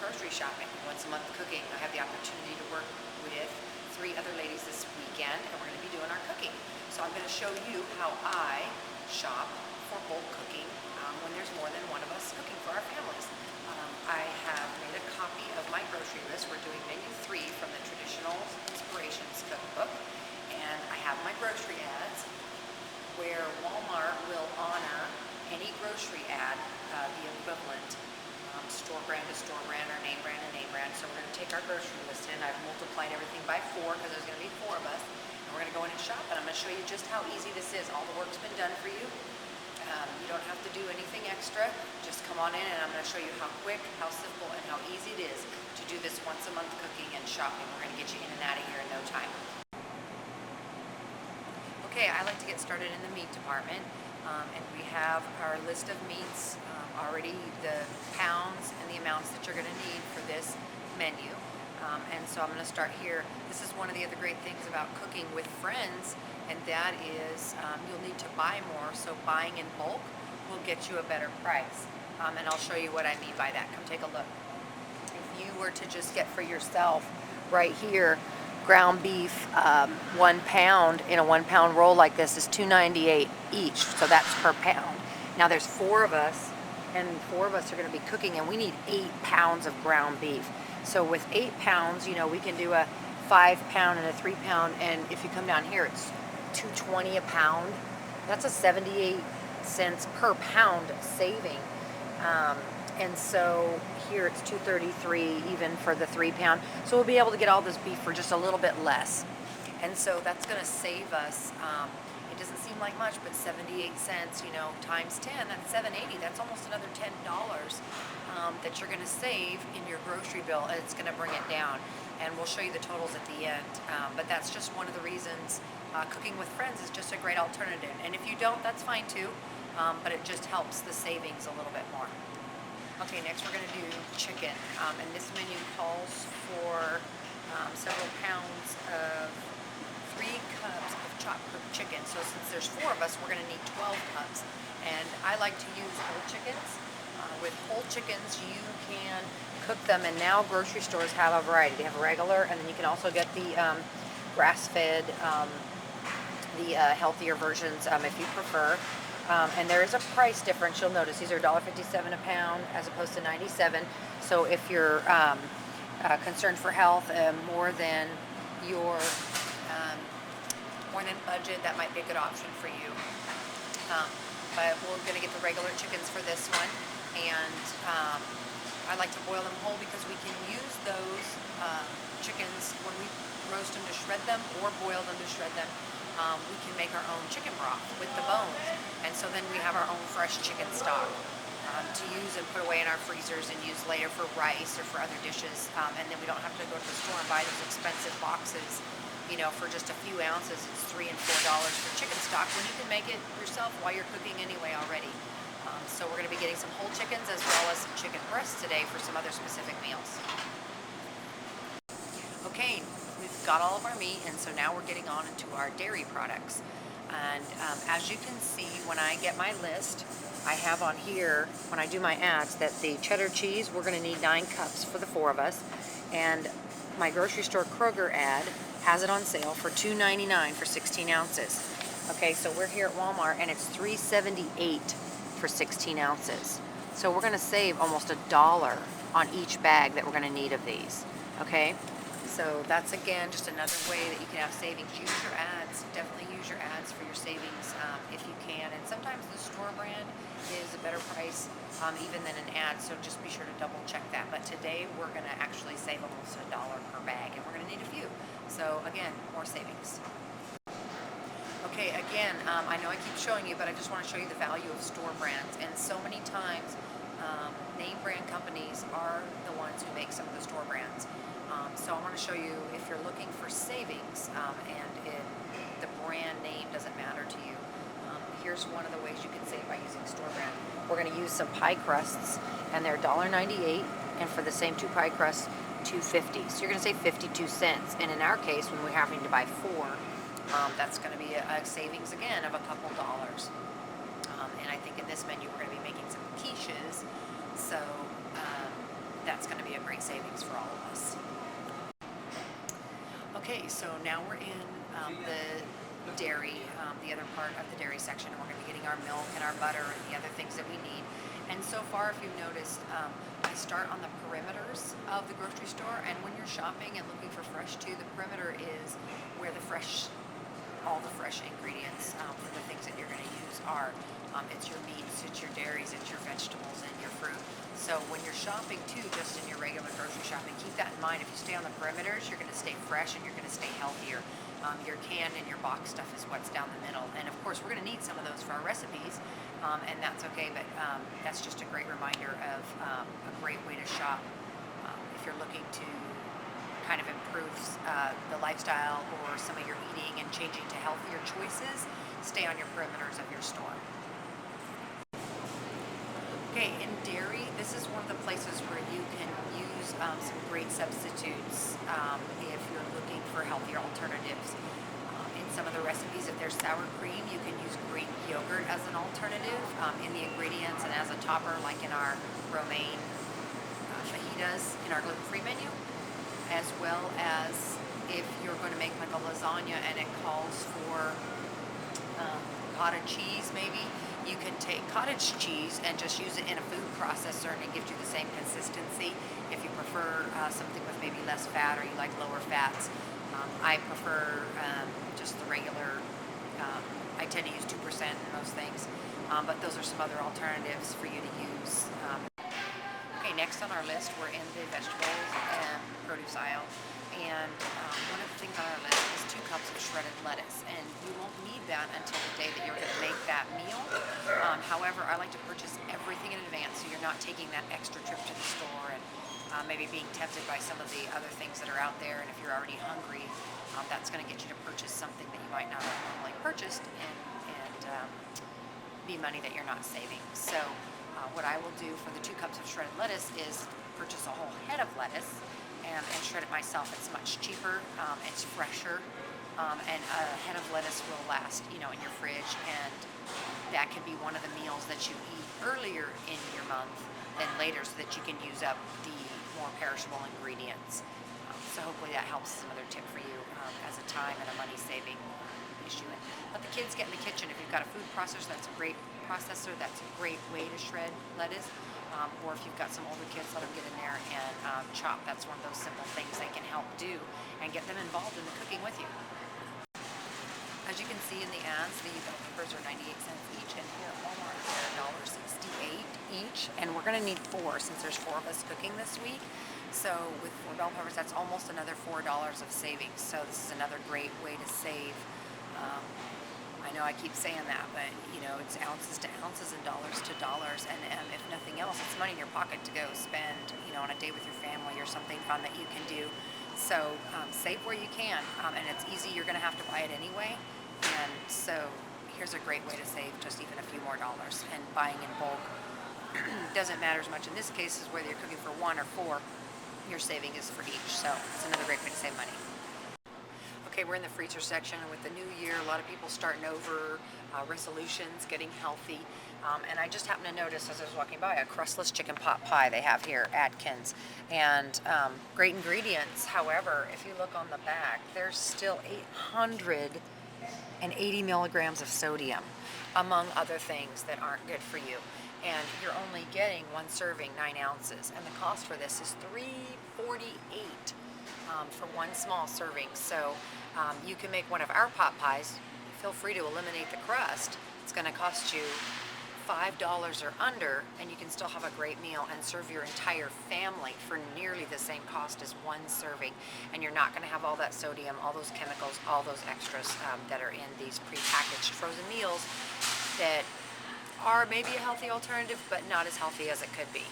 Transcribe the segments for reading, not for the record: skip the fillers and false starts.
grocery shopping, once a month cooking. I have the opportunity to work with 3 other ladies this weekend, and we're going to be doing our cooking. So I'm going to show you how I shop for bulk cooking when there's more than one of us cooking for our families. I have made a copy of my grocery list. We're doing menu 3 from the Traditional Inspirations cookbook, and I have my grocery ads where Walmart will honor any grocery ad, the equivalent, store brand to store brand or name brand to name brand. So we're going to take our grocery list in. I've multiplied everything by 4 because there's going to be 4 of us. And we're going to go in and shop, and I'm going to show you just how easy this is. All the work's been done for you. You don't have to do anything extra. Just come on in, and I'm going to show you how quick, how simple, and how easy it is to do this once a month cooking and shopping. We're going to get you in and out of here in no time. Okay, I like to get started in the meat department, and we have our list of meats already, the pounds and the amounts that you're going to need for this menu. And so I'm going to start here. This is one of the other great things about cooking with friends, and that is you'll need to buy more, so buying in bulk will get you a better price. And I'll show you what I mean by that. Come take a look. If you were to just get for yourself right here, ground beef, 1 pound in a 1 pound roll like this is $2.98 each, so that's per pound. Now there's 4 of us, and 4 of us are going to be cooking, and we need 8 pounds of ground beef. So with 8 pounds, you know, we can do a 5 pound and a 3 pound, and if you come down here, it's $2.20 a pound. That's a 78 cents per pound saving. And so here it's $2.33 even for the 3 pound. So we'll be able to get all this beef for just a little bit less. And so that's going to save us, it doesn't seem like much, but 78 cents, you know, times 10, that's $7.80. That's almost another $10 that you're going to save in your grocery bill, and it's going to bring it down. And we'll show you the totals at the end. But that's just one of the reasons cooking with friends is just a great alternative. And if you don't, that's fine too, but it just helps the savings a little bit more. Okay, next we're going to do chicken, and this menu calls for several pounds of 3 cups of chopped cooked chicken. So since there's 4 of us, we're going to need 12 cups. And I like to use whole chickens. With whole chickens, you can cook them, and now grocery stores have a variety. They have a regular, and then you can also get the grass-fed, the healthier versions if you prefer. And there is a price difference. You'll notice these are $1.57 a pound as opposed to 97. So if you're concerned for health, more than your budget, that might be a good option for you. But we're going to get the regular chickens for this one, and I like to boil them whole because we can use those chickens when we roast them to shred them or boil them to shred them. We can make our own chicken broth with the bones, and so then we have our own fresh chicken stock to use and put away in our freezers and use later for rice or for other dishes, and then we don't have to go to the store and buy those expensive boxes, you know, for just a few ounces. It's $3 and $4 for chicken stock when you can make it yourself while you're cooking anyway already. So we're going to be getting some whole chickens as well as some chicken breasts today for some other specific meals. Okay, we've got all of our meat, and so now we're getting on into our dairy products. And as you can see, when I get my list, I have on here, when I do my ads, that the cheddar cheese, we're going to need 9 cups for the 4 of us. And my grocery store Kroger ad has it on sale for $2.99 for 16 ounces. Okay, so we're here at Walmart, and it's $3.78 for 16 ounces. So we're going to save almost $1 on each bag that we're going to need of these. Okay? So that's, again, just another way that you can have savings. Use your ads. Definitely use your ads for your savings if you can. And sometimes the store brand is a better price even than an ad, so just be sure to double check that. But today we're going to actually save almost $1 per bag, and we're going to need a few. So again, more savings. Okay, again, I know I keep showing you, but I just want to show you the value of store brands. And so many times, name brand companies are the ones who make some of the store brands. So I want to show you if you're looking for savings and the brand name doesn't matter to you. Here's one of the ways you can save by using store brand. We're going to use some pie crusts, and they're $1.98, and for the same 2 pie crusts, $2.50. So you're going to save 52 cents. And in our case, when we're having to buy 4, that's going to be a savings again of a couple dollars. And I think in this menu we're going to be making some quiches, so that's going to be a great savings for all of us. Okay, so now we're in the dairy, the other part of the dairy section, and we're going to be getting our milk and our butter and the other things that we need. And so far, if you've noticed, I start on the perimeters of the grocery store, and when you're shopping and looking for fresh too, the perimeter is where all the fresh ingredients for the things that you're going to use are. It's your meats, it's your dairies, it's your vegetables, and your fruit. So when you're shopping too, just in your regular grocery shopping, keep that in mind. If you stay on the perimeters, you're going to stay fresh and you're going to stay healthier. Your canned and your box stuff is what's down the middle. And of course, we're going to need some of those for our recipes, and that's okay, but that's just a great reminder of a great way to shop if you're looking to kind of improve the lifestyle or some of your eating and changing to healthier choices. Stay on your perimeters of your store. Okay, in dairy, this is one of the places where you can use some great substitutes if you're looking for healthier alternatives. In some of the recipes, if there's sour cream, you can use Greek yogurt as an alternative in the ingredients and as a topper, like in our romaine fajitas in our gluten-free menu, as well as if you're going to make like a lasagna and it calls for cottage cheese maybe. You can take cottage cheese and just use it in a food processor and it gives you the same consistency. If you prefer something with maybe less fat or you like lower fats, I prefer just the regular, I tend to use 2% in most things, but those are some other alternatives for you to use. Okay, next on our list, we're in the vegetables and produce aisle. And one of the things on our list is 2 cups of shredded lettuce, and you won't need that until the day that you're going to make that meal. However, I like to purchase everything in advance, so you're not taking that extra trip to the store and maybe being tempted by some of the other things that are out there. And if you're already hungry, that's going to get you to purchase something that you might not have normally purchased and be money that you're not saving. So what I will do for the 2 cups of shredded lettuce is purchase a whole head of lettuce and shred it myself. It's much cheaper, it's fresher, and a head of lettuce will last, in your fridge, and that can be one of the meals that you eat earlier in your month than later, so that you can use up the more perishable ingredients. So hopefully that helps, another tip for you as a time and a money-saving issue. And let the kids get in the kitchen. If you've got a food processor, that's a great processor. That's a great way to shred lettuce. Or if you've got some older kids, let them get in there and chop. That's one of those simple things they can help do and get them involved in the cooking with you. As you can see in the ads, the bell peppers are 98 cents each, and here at Walmart they're $1.68 each. And we're going to need 4 since there's 4 of us cooking this week. So with 4 bell peppers, that's almost another $4 of savings. So this is another great way to save. I know I keep saying that, but it's ounces to ounces and dollars to dollars, and if nothing else, it's money in your pocket to go spend, on a day with your family or something fun that you can do. So save where you can, and it's easy. You're going to have to buy it anyway, and so here's a great way to save just even a few more dollars. And buying in bulk doesn't matter as much in this case as whether you're cooking for 1 or 4. Your saving is for each, so it's another great way to save money. Okay, we're in the freezer section, and with the new year, a lot of people starting over resolutions, getting healthy. And I just happened to notice as I was walking by a crustless chicken pot pie they have here, Atkins. And great ingredients. However, if you look on the back, there's still 880 milligrams of sodium, among other things that aren't good for you. And you're only getting 1 serving, 9 ounces. And the cost for this is $3.48 for 1 small serving. So you can make one of our pot pies. Feel free to eliminate the crust. It's going to cost you $5 or under, and you can still have a great meal and serve your entire family for nearly the same cost as 1 serving. And you're not going to have all that sodium, all those chemicals, all those extras that are in these prepackaged frozen meals that are maybe a healthy alternative, but not as healthy as it could be.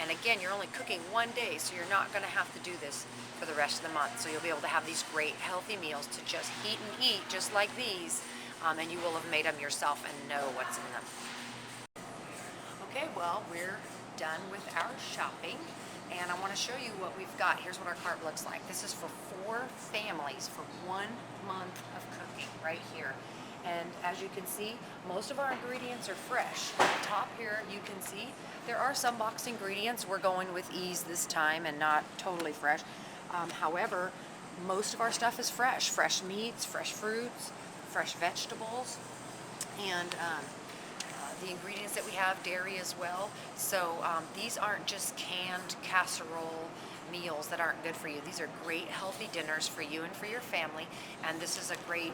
And again, you're only cooking 1 day, so you're not going to have to do this for the rest of the month. So you'll be able to have these great healthy meals to just heat and eat, just like these, and you will have made them yourself and know what's in them. Okay, well, we're done with our shopping, and I want to show you what we've got. Here's what our cart looks like. This is for 4 families for 1 month of cooking right here. And as you can see, most of our ingredients are fresh. At the top here, you can see there are some boxed ingredients. We're going with ease this time and not totally fresh. However, most of our stuff is fresh. Fresh meats, fresh fruits, fresh vegetables, and the ingredients that we have, dairy as well. So these aren't just canned casserole meals that aren't good for you. These are great healthy dinners for you and for your family, and this is a great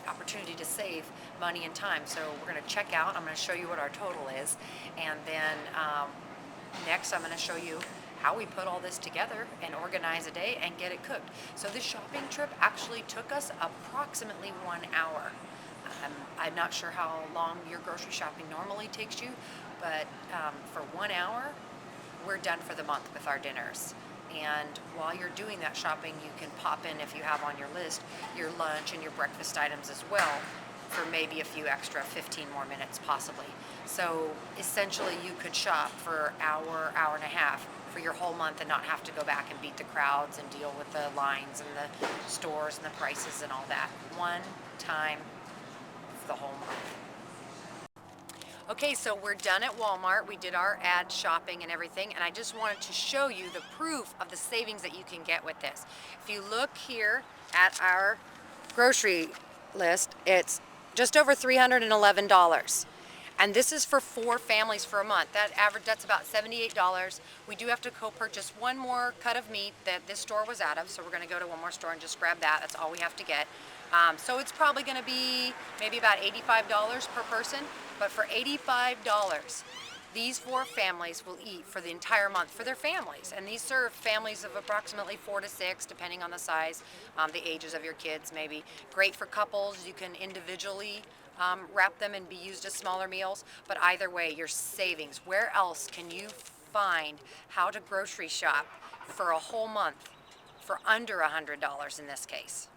opportunity to save money and time. So we're going to check out. I'm going to show you what our total is, and then next I'm going to show you how we put all this together and organize a day and get it cooked. So this shopping trip actually took us approximately 1 hour. I'm not sure how long your grocery shopping normally takes you, but for 1 hour, we're done for the month with our dinners. And while you're doing that shopping, you can pop in, if you have on your list, your lunch and your breakfast items as well for maybe a few extra 15 more minutes possibly. So essentially you could shop for hour, hour and a half for your whole month and not have to go back and beat the crowds and deal with the lines and the stores and the prices and all that. One time the whole month. Okay, so we're done at Walmart. We did our ad shopping and everything, and I just wanted to show you the proof of the savings that you can get with this. If you look here at our grocery list, it's just over $311. And this is for 4 families for a month. That's about $78. We do have to co-purchase one more cut of meat that this store was out of, so we're going to go to one more store and just grab that. That's all we have to get. So it's probably going to be maybe about $85 per person, but for $85, these 4 families will eat for the entire month for their families. And these serve families of approximately 4 to 6, depending on the size, the ages of your kids maybe. Great for couples. You can individually wrap them and be used as smaller meals, but either way, your savings. Where else can you find how to grocery shop for a whole month for under $100 in this case?